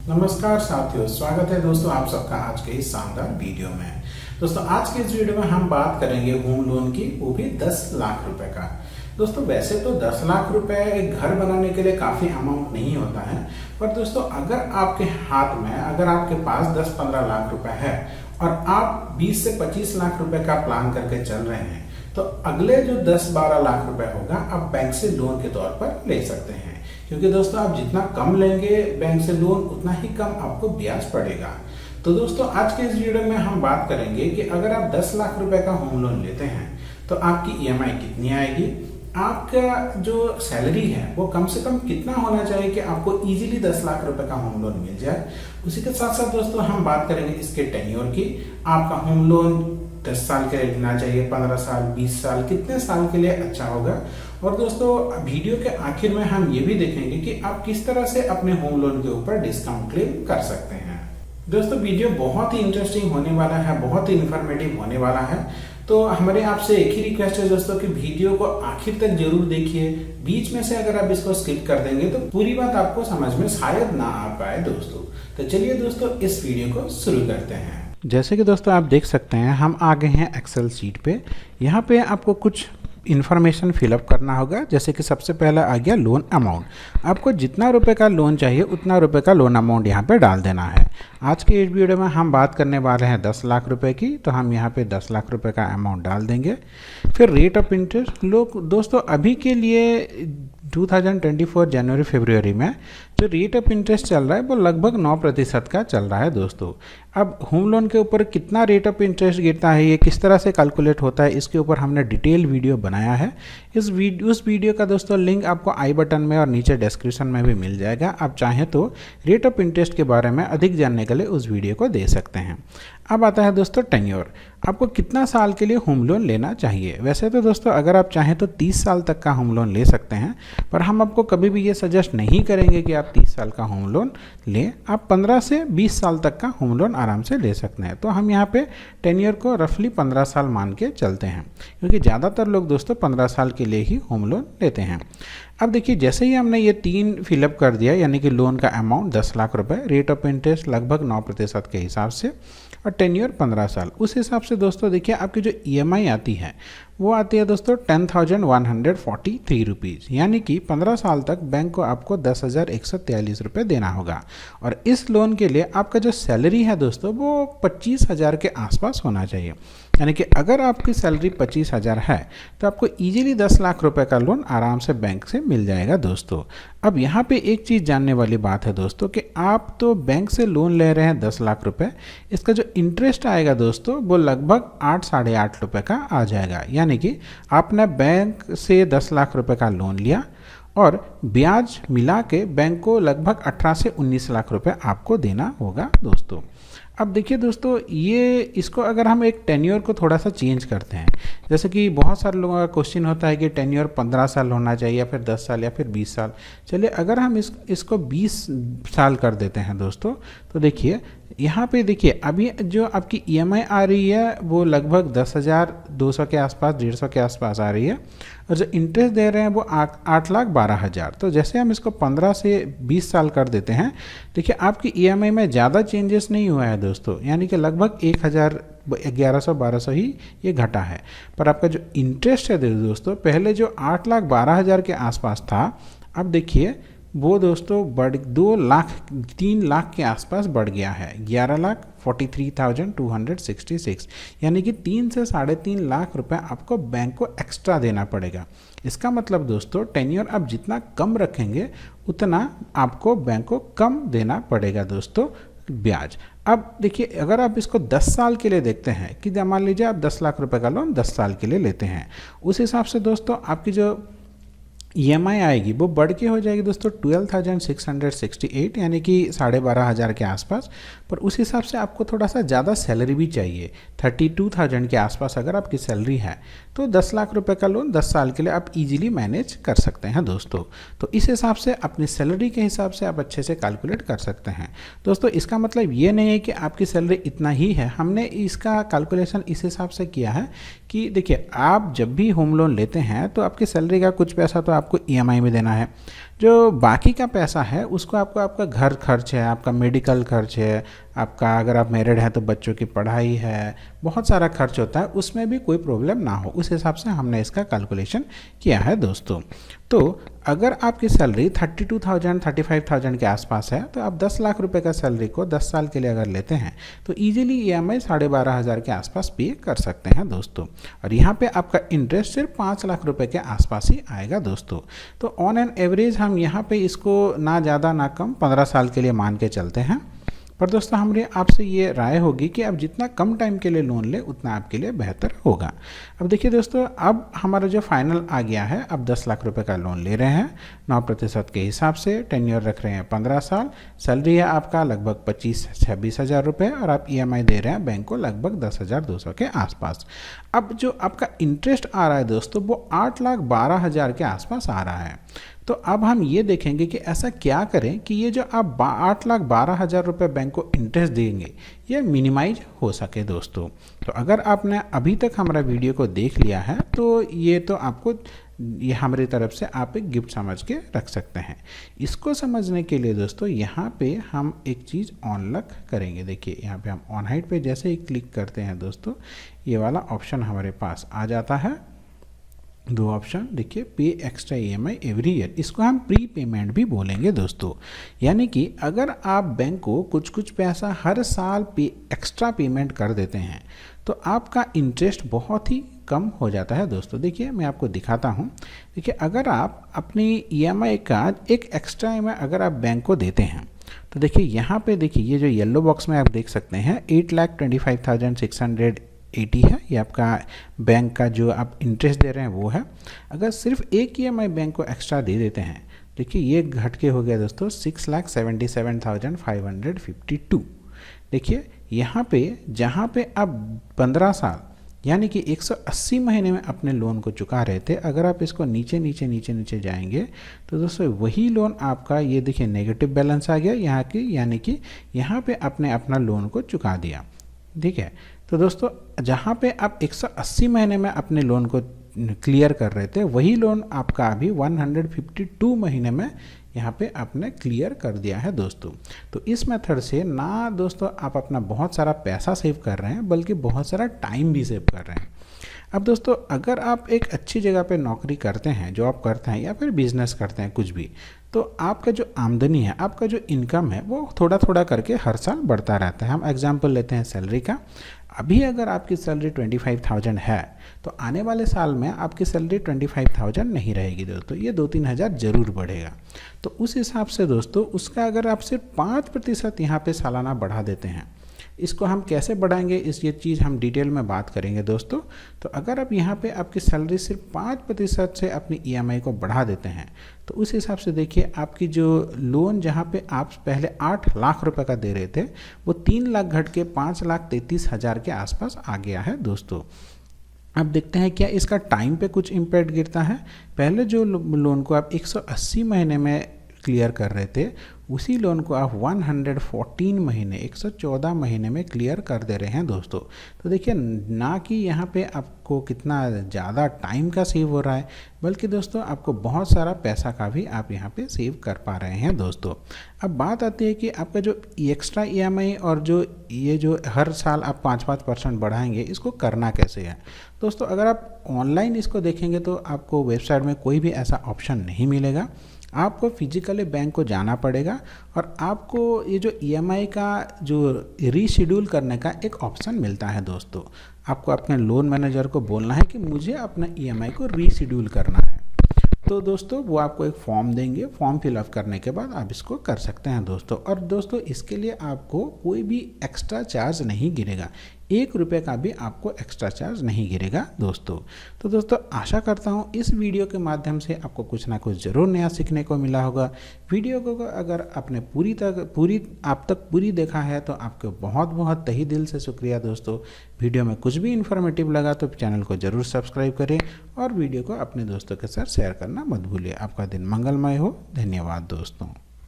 नमस्कार साथियों, स्वागत है दोस्तों आप सबका आज के इस शानदार वीडियो में। दोस्तों आज के इस वीडियो में हम बात करेंगे होम लोन की, वो भी 10 लाख रुपए का। दोस्तों वैसे तो 10 लाख रुपए एक घर बनाने के लिए काफी अमाउंट नहीं होता है, पर दोस्तों अगर आपके हाथ में अगर आपके पास 10-15 लाख रुपए है और आप 20 से 25 लाख रुपए का प्लान करके चल रहे हैं, तो अगले जो 10-12 लाख रुपए होगा आप बैंक से लोन के तौर पर ले सकते हैं। क्योंकि दोस्तों आप जितना कम लेंगे बैंक से लोन, उतना ही कम आपको ब्याज पड़ेगा। तो दोस्तों आज के इस वीडियो में हम बात करेंगे कि अगर आप 10 लाख रुपए का होम लोन लेते हैं तो आपकी ईएमआई कितनी आएगी, आपका जो सैलरी है वो कम से कम कितना होना चाहिए कि आपको इजीली 10 लाख रुपए का होम लोन मिल जाए। उसी के साथ साथ दोस्तों हम बात करेंगे इसके टेन्योर की। आपका होम लोन 10 साल के लिए लेना चाहिए, 15 साल, 20 साल, कितने साल के लिए अच्छा होगा। और दोस्तों वीडियो के आखिर में हम ये भी देखेंगे कि आप किस तरह से अपने होम लोन के ऊपर डिस्काउंट क्लेम कर सकते हैं। दोस्तों वीडियो बहुत ही इंटरेस्टिंग होने वाला है, बहुत ही इंफॉर्मेटिव होने वाला है। तो हमारे आपसे एक ही रिक्वेस्ट है दोस्तों कि वीडियो को आखिर तक जरूर देखिए। बीच में से अगर आप इसको स्किप कर देंगे तो पूरी बात आपको समझ में शायद ना आ पाए दोस्तों। तो चलिए दोस्तों इस वीडियो को शुरू करते हैं। जैसे कि दोस्तों आप देख सकते हैं हम आ गए हैं एक्सेल शीट पे। यहाँ पे आपको कुछ इन्फॉर्मेशन फिलअप करना होगा। जैसे कि सबसे पहला आ गया लोन अमाउंट। आपको जितना रुपए का लोन चाहिए उतना रुपए का लोन अमाउंट यहाँ पे डाल देना है। आज के इस वीडियो में हम बात करने वाले हैं 10 लाख रुपए की, तो हम यहाँ पे 10 लाख रुपए का अमाउंट डाल देंगे। फिर रेट ऑफ इंटरेस्ट दोस्तों अभी के लिए 2024 जनवरी फरवरी में जो रेट ऑफ इंटरेस्ट चल रहा है वो लगभग 9% का चल रहा है दोस्तों। अब होम लोन के ऊपर कितना रेट ऑफ इंटरेस्ट गिरता है, ये किस तरह से कैलकुलेट होता है, इसके ऊपर हमने डिटेल वीडियो बनाया है। उस वीडियो का दोस्तों लिंक आपको आई बटन में और नीचे डिस्क्रिप्शन में भी मिल जाएगा। आप चाहें तो रेट ऑफ इंटरेस्ट के बारे में अधिक जानने के लिए उस वीडियो को दे सकते हैं। अब आता है दोस्तों टेन्योर। आपको कितना साल के लिए होम लोन लेना चाहिए। वैसे तो दोस्तों अगर आप चाहें तो 30 साल तक का होम लोन ले सकते हैं, पर हम आपको कभी भी ये सजेस्ट नहीं करेंगे कि आप 30 साल का होम लोन लें। आप 15 से 20 साल तक का होम लोन आराम से ले सकते हैं। तो हम यहाँ पे टेन्योर को रफली 15 साल मान के चलते हैं, क्योंकि ज़्यादातर लोग दोस्तों 15 साल के लिए ही होम लोन लेते हैं। अब देखिए जैसे ही हमने ये 3 फिलअप कर दिया, यानी कि लोन का अमाउंट 10 लाख रुपए, रेट ऑफ इंटरेस्ट लगभग 9% के हिसाब से और टेन्योर 15 साल, उस हिसाब से दोस्तों देखिए आपकी जो ईएमआई आती है वो आती है दोस्तों 10,143 रुपीज़, यानी कि 15 साल तक बैंक को आपको 10,143 रुपये देना होगा। और इस लोन के लिए आपका जो सैलरी है दोस्तों वो 25,000 के आसपास होना चाहिए। यानी कि अगर आपकी सैलरी 25,000 है तो आपको इजीली 10 लाख रुपए का लोन आराम से बैंक से मिल जाएगा दोस्तों। अब यहाँ पे एक चीज़ जानने वाली बात है दोस्तों कि आप तो बैंक से लोन ले रहे हैं 10 लाख रुपए, इसका जो इंटरेस्ट आएगा दोस्तों वो लगभग 8-8.5 रुपये का आ जाएगा। यानी कि आपने बैंक से 10 लाख रुपए का लोन लिया और ब्याज मिला के बैंक को लगभग 18 से 19 लाख रुपए आपको देना होगा दोस्तों। अब देखिए दोस्तों ये इसको अगर हम एक टेन्योर को थोड़ा सा चेंज करते हैं, जैसे कि बहुत सारे लोगों का क्वेश्चन होता है कि टेन्योर 15 साल होना चाहिए या फिर 10 साल या फिर 20 साल। चलिए अगर हम इसको 20 साल कर देते हैं दोस्तों, तो देखिए यहाँ पे देखिए अभी जो आपकी ईएमआई आ रही है वो लगभग 10,200 के आसपास, 150 के आसपास आ रही है, और जो इंटरेस्ट दे रहे हैं वो 8,12,000। तो जैसे हम इसको 15 से 20 साल कर देते हैं, देखिए आपकी ईएमआई में ज़्यादा चेंजेस नहीं हुआ है दोस्तों, यानी कि लगभग 1,1100-1,200 ही ये घटा है। पर आपका जो इंटरेस्ट है दोस्तों पहले जो 8,12,000 के आसपास था, अब देखिए वो दोस्तों बढ़ 3 लाख के आसपास बढ़ गया है, 11,43,266, यानी कि 3 से 3.5 लाख रुपए आपको बैंक को एक्स्ट्रा देना पड़ेगा। इसका मतलब दोस्तों टेन्योर आप जितना कम रखेंगे उतना आपको बैंक को कम देना पड़ेगा दोस्तों ब्याज। अब देखिए अगर आप इसको 10 साल के लिए देखते हैं कि मान लीजिए आप 10 लाख रुपए का लोन 10 साल के लिए लेते हैं, उस हिसाब से दोस्तों आपकी जो ईएमआई आएगी वो बढ़ के हो जाएगी दोस्तों 12,668, यानी कि 12,500 के आसपास। पर उस हिसाब से आपको थोड़ा सा ज़्यादा सैलरी भी चाहिए, 32,000 के आसपास अगर आपकी सैलरी है तो 10 लाख रुपए का लोन 10 साल के लिए आप इजीली मैनेज कर सकते हैं दोस्तों। तो इस हिसाब से अपनी सैलरी के हिसाब से आप अच्छे से कैलकुलेट कर सकते हैं दोस्तों। इसका मतलब ये नहीं है कि आपकी सैलरी इतना ही है, हमने इसका कैलकुलेशन इस हिसाब से किया है कि देखिए आप जब भी होम लोन लेते हैं तो आपकी सैलरी का कुछ पैसा तो आपको ईएमआई में देना है, जो बाकी का पैसा है उसको आपको आपका घर खर्च है, आपका मेडिकल खर्च है, आपका अगर आप मैरिड हैं तो बच्चों की पढ़ाई है, बहुत सारा खर्च होता है, उसमें भी कोई प्रॉब्लम ना हो, उस हिसाब से हमने इसका कैलकुलेशन किया है दोस्तों। तो अगर आपकी सैलरी 32,000 35,000 के आसपास है तो आप 10 लाख रुपए का सैलरी को 10 साल के लिए अगर लेते हैं तो ईजिली EMI 12,500 के आसपास पे कर सकते हैं दोस्तों। और यहाँ पे आपका इंटरेस्ट सिर्फ 5 लाख रुपए के आसपास ही आएगा दोस्तों। तो ऑन एन एवरेज हम यहाँ पे इसको ना ज़्यादा ना कम 15 साल के लिए मान के चलते हैं। पर दोस्तों हमारी आपसे ये राय होगी कि आप जितना कम टाइम के लिए लोन लें उतना आपके लिए बेहतर होगा। अब देखिए दोस्तों, अब हमारा जो फाइनल आ गया है, अब 10 लाख रुपए का लोन ले रहे हैं 9% के हिसाब से, टेन्योर रख रहे हैं 15 साल, सैलरी है आपका लगभग 25-26 हज़ार रुपये और आप EMI दे रहे हैं बैंक को लगभग 10,200 के आसपास। अब जो आपका इंटरेस्ट आ रहा है दोस्तों वो 8,12,000 के आसपास आ रहा है। तो अब हम ये देखेंगे कि ऐसा क्या करें कि ये जो आप 8,12,000 रुपये बैंक को इंटरेस्ट देंगे ये मिनिमाइज हो सके दोस्तों। तो अगर आपने अभी तक हमारा वीडियो को देख लिया है तो ये तो आपको ये हमारी तरफ से आप एक गिफ्ट समझ के रख सकते हैं। इसको समझने के लिए दोस्तों यहाँ पे हम एक चीज़ ऑन लक करेंगे। देखिए यहाँ पे हम ऑन हाइड पे जैसे ही क्लिक करते हैं दोस्तों ये वाला ऑप्शन हमारे पास आ जाता है। दो ऑप्शन देखिए, पे एक्स्ट्रा EMI एवरी ईयर, इसको हम प्री पेमेंट भी बोलेंगे दोस्तों। यानी कि अगर आप बैंक को कुछ कुछ पैसा हर साल एक्स्ट्रा पेमेंट कर देते हैं तो आपका इंटरेस्ट बहुत ही कम हो जाता है दोस्तों। देखिए मैं आपको दिखाता हूँ। देखिए अगर आप अपनी EMI का एक एक्स्ट्रा EMI अगर आप बैंक को देते हैं तो देखिए यहाँ पे देखिए ये जो येलो बॉक्स में आप देख सकते हैं 8,25,680 है, ये आपका बैंक का जो आप इंटरेस्ट दे रहे हैं वो है। अगर सिर्फ एक EMI बैंक को एक्स्ट्रा दे देते हैं देखिए ये घट के हो गया दोस्तों 6,77,552। देखिए यहाँ पे जहाँ पे अब 15 साल यानी कि 180 महीने में अपने लोन को चुका रहे थे, अगर आप इसको नीचे नीचे नीचे नीचे जाएंगे तो दोस्तों वही लोन आपका ये देखिए नेगेटिव बैलेंस आ गया यहाँ की, यानी कि यहाँ पे आपने अपना लोन को चुका दिया। ठीक है, तो दोस्तों जहाँ पे आप 180 महीने में अपने लोन को क्लियर कर रहे थे वही लोन आपका अभी 152 महीने में यहाँ पे आपने क्लियर कर दिया है दोस्तों। तो इस मेथड से ना दोस्तों आप अपना बहुत सारा पैसा सेव कर रहे हैं बल्कि बहुत सारा टाइम भी सेव कर रहे हैं। अब दोस्तों अगर आप एक अच्छी जगह पे नौकरी करते हैं, जॉब करते हैं या फिर बिजनेस करते हैं कुछ भी, तो आपका जो आमदनी है, आपका जो इनकम है वो थोड़ा थोड़ा करके हर साल बढ़ता रहता है। हम एग्जांपल लेते हैं सैलरी का। अभी अगर आपकी सैलरी 25,000 है तो आने वाले साल में आपकी सैलरी 25,000 नहीं रहेगी दोस्तों, ये 2-3 हज़ार ज़रूर बढ़ेगा। तो उस हिसाब से दोस्तों उसका अगर आप सिर्फ 5% यहाँ पे सालाना बढ़ा देते हैं, इसको हम कैसे बढ़ाएंगे इस ये चीज़ हम डिटेल में बात करेंगे दोस्तों। तो अगर आप यहाँ पे आपकी सैलरी सिर्फ 5% से अपनी EMI को बढ़ा देते हैं तो उस हिसाब से देखिए आपकी जो लोन जहाँ पे आप पहले 8 लाख रुपए का दे रहे थे वो 3 लाख घट के 5,33,000 के आसपास आ गया है दोस्तों। अब देखते हैं क्या इसका टाइम पे कुछ इम्पैक्ट गिरता है। पहले जो लोन को आप 180 महीने में क्लियर कर रहे थे उसी लोन को आप 114 महीने 114 महीने में क्लियर कर दे रहे हैं दोस्तों। तो देखिए ना कि यहाँ पे आपको कितना ज़्यादा टाइम का सेव हो रहा है बल्कि दोस्तों आपको बहुत सारा पैसा का भी आप यहाँ पे सेव कर पा रहे हैं दोस्तों। अब बात आती है कि आपका जो एक्स्ट्रा EMI और जो ये जो हर साल आप 5-5% बढ़ाएंगे इसको करना कैसे है दोस्तों। अगर आप ऑनलाइन इसको देखेंगे तो आपको वेबसाइट में कोई भी ऐसा ऑप्शन नहीं मिलेगा, आपको फिजिकली बैंक को जाना पड़ेगा और आपको ये जो EMI का जो रीशेड्यूल करने का एक ऑप्शन मिलता है दोस्तों। आपको अपने लोन मैनेजर को बोलना है कि मुझे अपना EMI को रीशेड्यूल करना है, तो दोस्तों वो आपको एक फॉर्म देंगे, फॉर्म फिलअप करने के बाद आप इसको कर सकते हैं दोस्तों। और दोस्तों इसके लिए आपको कोई भी एक्स्ट्रा चार्ज नहीं गिरेगा, 1 रुपये का भी आपको एक्स्ट्रा चार्ज नहीं गिरेगा दोस्तों। तो दोस्तों आशा करता हूँ इस वीडियो के माध्यम से आपको कुछ ना कुछ ज़रूर नया सीखने को मिला होगा। वीडियो को अगर आपने आप तक पूरी देखा है तो आपको बहुत बहुत तहे दिल से शुक्रिया दोस्तों। वीडियो में कुछ भी इन्फॉर्मेटिव लगा तो चैनल को ज़रूर सब्सक्राइब करें और वीडियो को अपने दोस्तों के साथ शेयर करना मत भूलिए। आपका दिन मंगलमय हो। धन्यवाद दोस्तों।